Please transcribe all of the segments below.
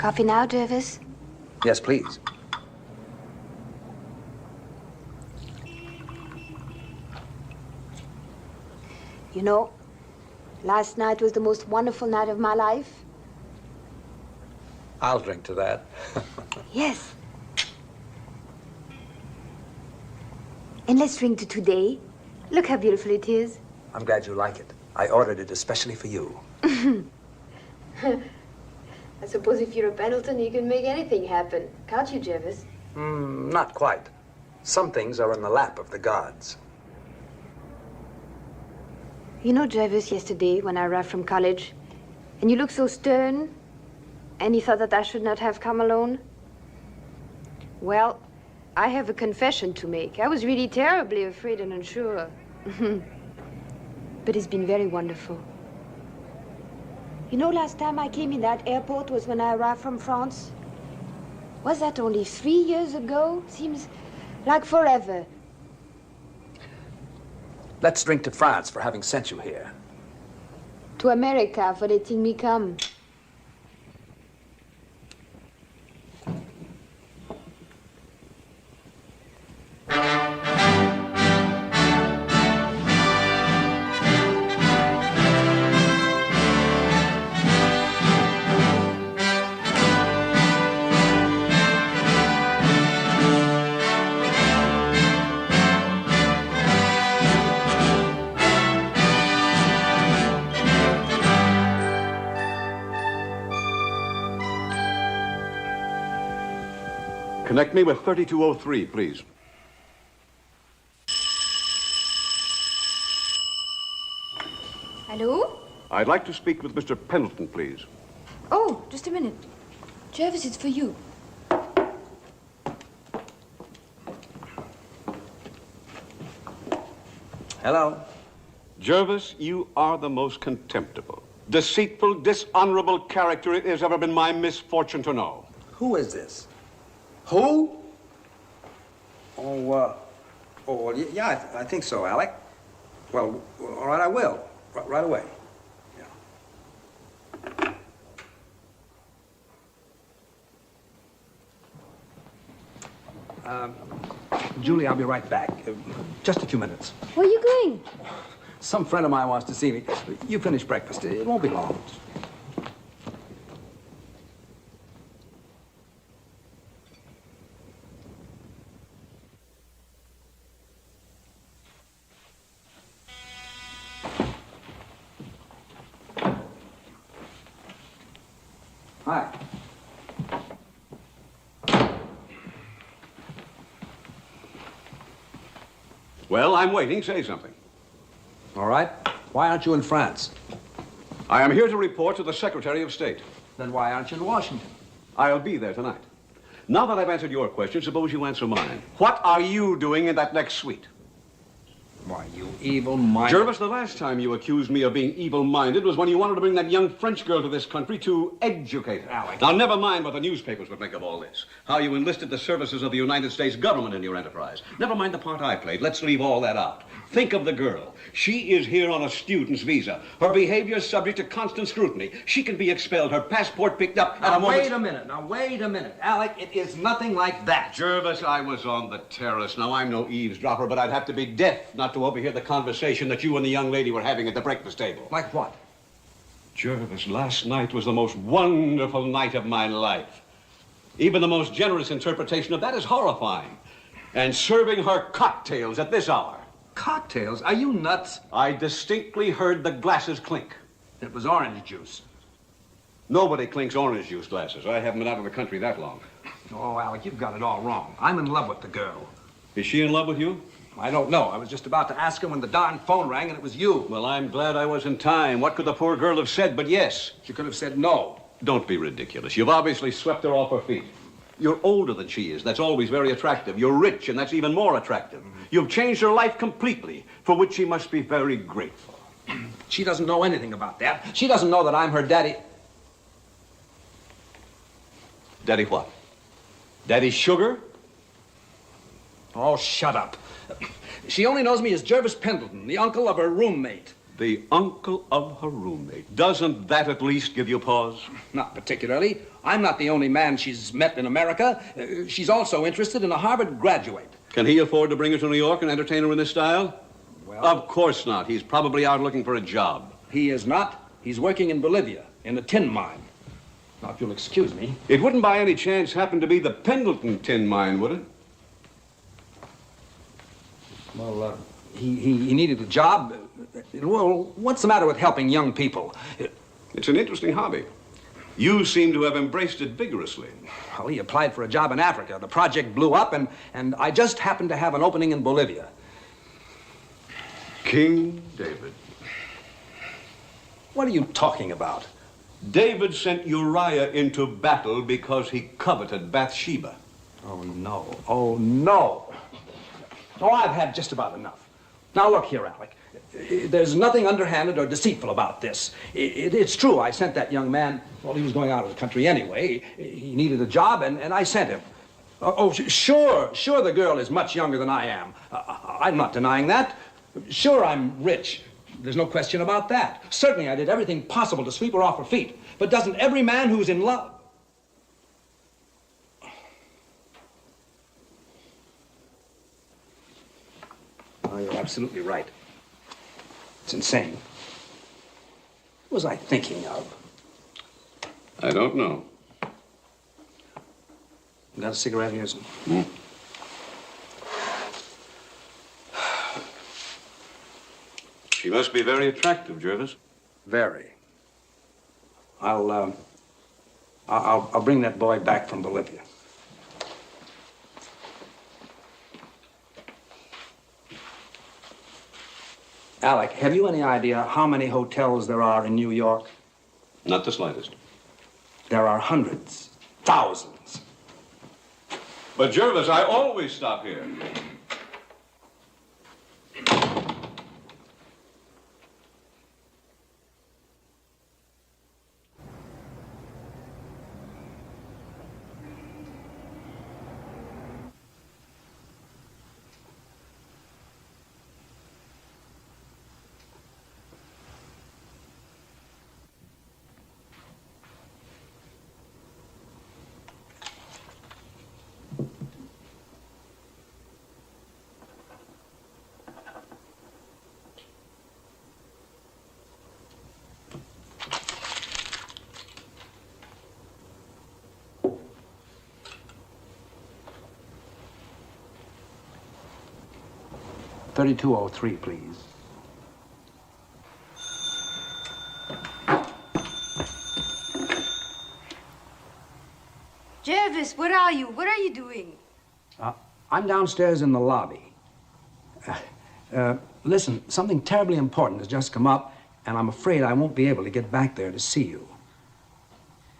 Coffee now, Jervis? Yes, please. You know, last night was the most wonderful night of my life. I'll drink to that. Yes. And let's drink to today. Look how beautiful it is. I'm glad you like it. I ordered it especially for you. I suppose if you're a Pendleton, you can make anything happen. Can't you, Jervis? Not quite. Some things are in the lap of the gods. You know, Jervis, yesterday when I arrived from college, and you looked so stern, and you thought that I should not have come alone? Well, I have a confession to make. I was really terribly afraid and unsure. But it's been very wonderful. You know, last time I came in that airport was when I arrived from France. Was that only 3 years ago? Seems like forever. Let's drink to France for having sent you here. To America for letting me come. Connect me with 3203, please. Hello? I'd like to speak with Mr. Pendleton, please. Oh, just a minute. Jervis, it's for you. Hello. Jervis, you are the most contemptible, deceitful, dishonorable character it has ever been my misfortune to know. Who is this? Who? Yeah, I think so, Alec. Well, all right, I will. Right away. Yeah. Julie, I'll be right back. Just a few minutes. Where are you going? Some friend of mine wants to see me. You finish breakfast. It won't be long. Hi. Well, I'm waiting. Say something. All right. Why aren't you in France? I am here to report to the Secretary of State. Then why aren't you in Washington? I'll be there tonight. Now that I've answered your question, suppose you answer mine. What are you doing in that next suite? Why, you evil-minded... Jervis, the last time you accused me of being evil-minded was when you wanted to bring that young French girl to this country to educate her. Alec. Now, never mind what the newspapers would make of all this. How you enlisted the services of the United States government in your enterprise. Never mind the part I played. Let's leave all that out. Think of the girl. She is here on a student's visa. Her behavior is subject to constant scrutiny. She can be expelled, her passport picked up at a moment... Now, wait a minute. Alec, it is nothing like that. Jervis, I was on the terrace. Now, I'm no eavesdropper, but I'd have to be deaf not to overhear the conversation that you and the young lady were having at the breakfast table. Like what? Jervis, last night was the most wonderful night of my life. Even the most generous interpretation of that is horrifying. And serving her cocktails at this hour. Cocktails? Are you nuts? I distinctly heard the glasses clink. It was orange juice. Nobody clinks orange juice glasses. I haven't been out of the country that long. Oh, Alec, you've got it all wrong. I'm in love with the girl. Is she in love with you? I don't know. I was just about to ask her when the darn phone rang, and it was you. Well, I'm glad I was in time. What could the poor girl have said but yes? She could have said no. Don't be ridiculous. You've obviously swept her off her feet. You're older than she is. That's always very attractive. You're rich, and that's even more attractive. You've changed her life completely, for which she must be very grateful. She doesn't know anything about that. She doesn't know that I'm her daddy. Daddy what? Daddy Sugar? Oh, shut up. She only knows me as Jervis Pendleton, the uncle of her roommate. The uncle of her roommate. Doesn't that at least give you pause? Not particularly. I'm not the only man she's met in America. She's also interested in a Harvard graduate. Can he afford to bring her to New York and entertain her in this style? Well, Of course not. He's probably out looking for a job. he is not. He's working in Bolivia, in a tin mine. Now, if you'll excuse me. It wouldn't by any chance happen to be the Pendleton tin mine, would it? Well, he needed a job. Well, what's the matter with helping young people? It's an interesting hobby. You seem to have embraced it vigorously. Well, he applied for a job in Africa. The project blew up, and I just happened to have an opening in Bolivia. King David. What are you talking about? David sent Uriah into battle because he coveted Bathsheba. Oh, no. Oh, no. Oh, I've had just about enough. Now, look here, Alec. There's nothing underhanded or deceitful about this. It's true, I sent that young man. Well, he was going out of the country anyway. He needed a job, and I sent him. Sure, the girl is much younger than I am. I'm not denying that. Sure, I'm rich. There's no question about that. Certainly, I did everything possible to sweep her off her feet. But doesn't every man who's in love... Oh, you're absolutely right. It's insane. What was I thinking of? I don't know. You got a cigarette here? She must be very attractive, Jervis. Very. I'll bring that boy back from Bolivia. Alec, have you any idea how many hotels there are in New York? Not the slightest. There are hundreds, thousands. But Jervis, I always stop here. $3203, please. Jervis, where are you? What are you doing? I'm downstairs in the lobby. Listen, something terribly important has just come up, and I'm afraid I won't be able to get back there to see you.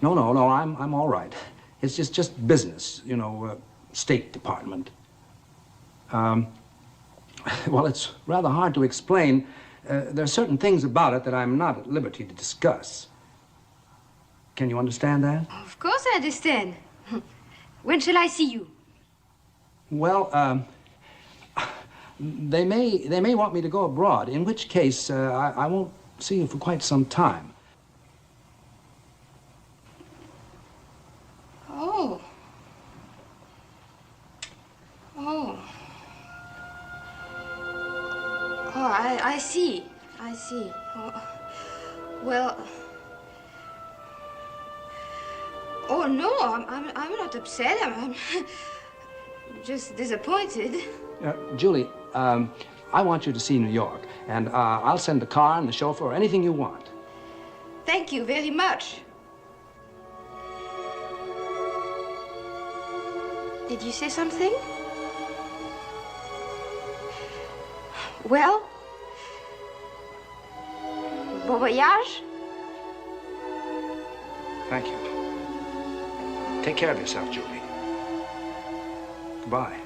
No, I'm all right. It's just business, you know, State Department. Well, it's rather hard to explain. There are certain things about it that I'm not at liberty to discuss. Can you understand that? Of course I understand. When shall I see you? Well, they may want me to go abroad, in which case I won't see you for quite some time. Oh. Oh, I see. I see. Oh, well. Oh no, I'm not upset. I'm just disappointed. Julie, I want you to see New York, and I'll send the car and the chauffeur or anything you want. Thank you very much. Did you say something? Well, bon voyage. Thank you. Take care of yourself, Julie. Goodbye.